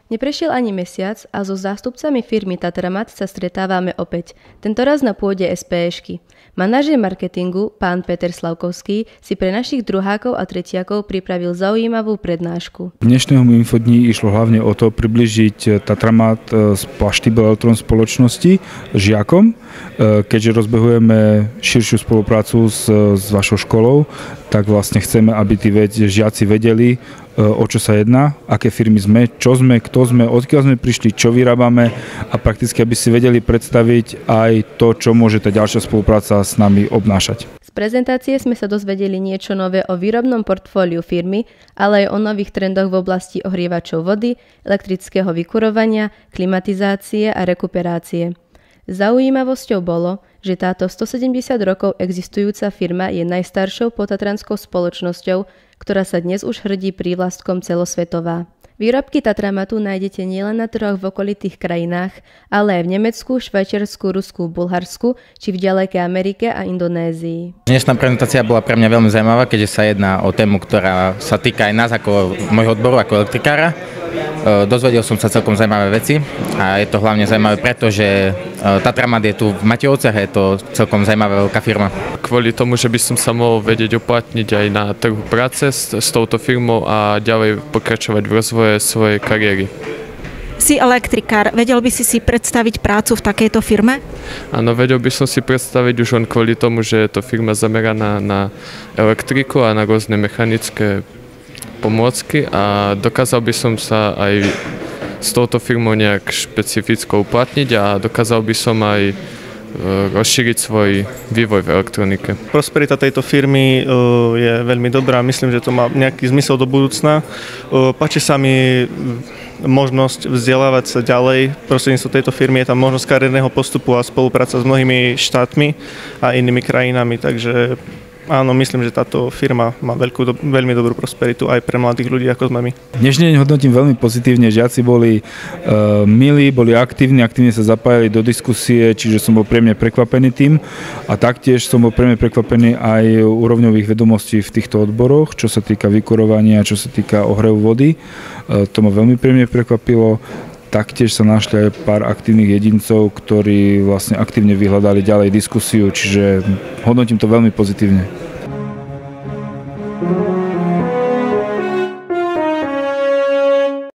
Neprešiel ani mesiac a so zástupcami firmy Tatramat sa stretávame opäť, tentoraz na pôde SPŠky. Manažér marketingu, pán Peter Slavkovský, si pre našich druhákov a tretiakov pripravil zaujímavú prednášku. Dnešného infodní išlo hlavne o to približiť Tatramat z Plaštibel Elektron spoločnosti žiakom, keďže rozbehujeme širšiu spoluprácu s vašou školou, tak vlastne chceme, aby tí žiaci vedeli, o čo sa jedná, aké firmy sme, čo sme, kto sme, odkiaľ sme prišli, čo vyrábame a prakticky, aby si vedeli predstaviť aj to, čo môže tá ďalšia spolupráca s nami obnášať. Z prezentácie sme sa dozvedeli niečo nové o výrobnom portfóliu firmy, ale aj o nových trendoch v oblasti ohrievačov vody, elektrického vykurovania, klimatizácie a rekuperácie. Zaujímavosťou bolo, že táto 170 rokov existujúca firma je najstaršou potatranskou spoločnosťou, ktorá sa dnes už hrdí prívlastkom celosvetová. Výrobky Tatramatu nájdete nielen na trhoch v okolitých krajinách, ale aj v Nemecku, Švajčiarsku, Rusku, Bulharsku či v ďalekej Amerike a Indonézii. Dnešná prezentácia bola pre mňa veľmi zaujímavá, keďže sa jedná o tému, ktorá sa týka aj nás ako môjho odboru, ako elektrikára. Dozvedel som sa celkom zaujímavé veci a je to hlavne zaujímavé, pretože Tatramat je tu v Matejovciach a je to celkom zaujímavá veľká firma. Kvôli tomu, že by som sa mohol vedieť uplatniť aj na trhu práce s touto firmou a ďalej pokračovať v rozvoje svojej kariéry. Si elektrikár, vedel by si predstaviť prácu v takejto firme? Áno, vedel by som si predstaviť už len kvôli tomu, že je to firma zameraná na elektriku a na rôzne mechanické pomôcky a dokázal by som sa aj s touto firmou nejak špecificko uplatniť a dokázal by som aj rozšíriť svoj vývoj v elektronike. Prosperita tejto firmy je veľmi dobrá, myslím, že to má nejaký zmysel do budúcna. Páči sa mi možnosť vzdelávať sa ďalej. Prostredníctvom tejto firmy je tam možnosť kariérneho postupu a spolupráca s mnohými štátmi a inými krajinami, takže áno, myslím, že táto firma má veľmi dobrú prosperitu aj pre mladých ľudí, ako sme my. Dnešný deň hodnotím veľmi pozitívne. Žiaci boli milí, boli aktívni sa zapájali do diskusie, čiže som bol príjemne prekvapený tým a taktiež som bol príjemne prekvapený aj úrovňových vedomostí v týchto odboroch, čo sa týka vykurovania, čo sa týka ohrevu vody. To ma veľmi príjemne prekvapilo. Taktiež sa našli aj pár aktívnych jedincov, ktorí vlastne aktívne vyhľadali ďalej diskusiu, čiže hodnotím to veľmi pozitívne.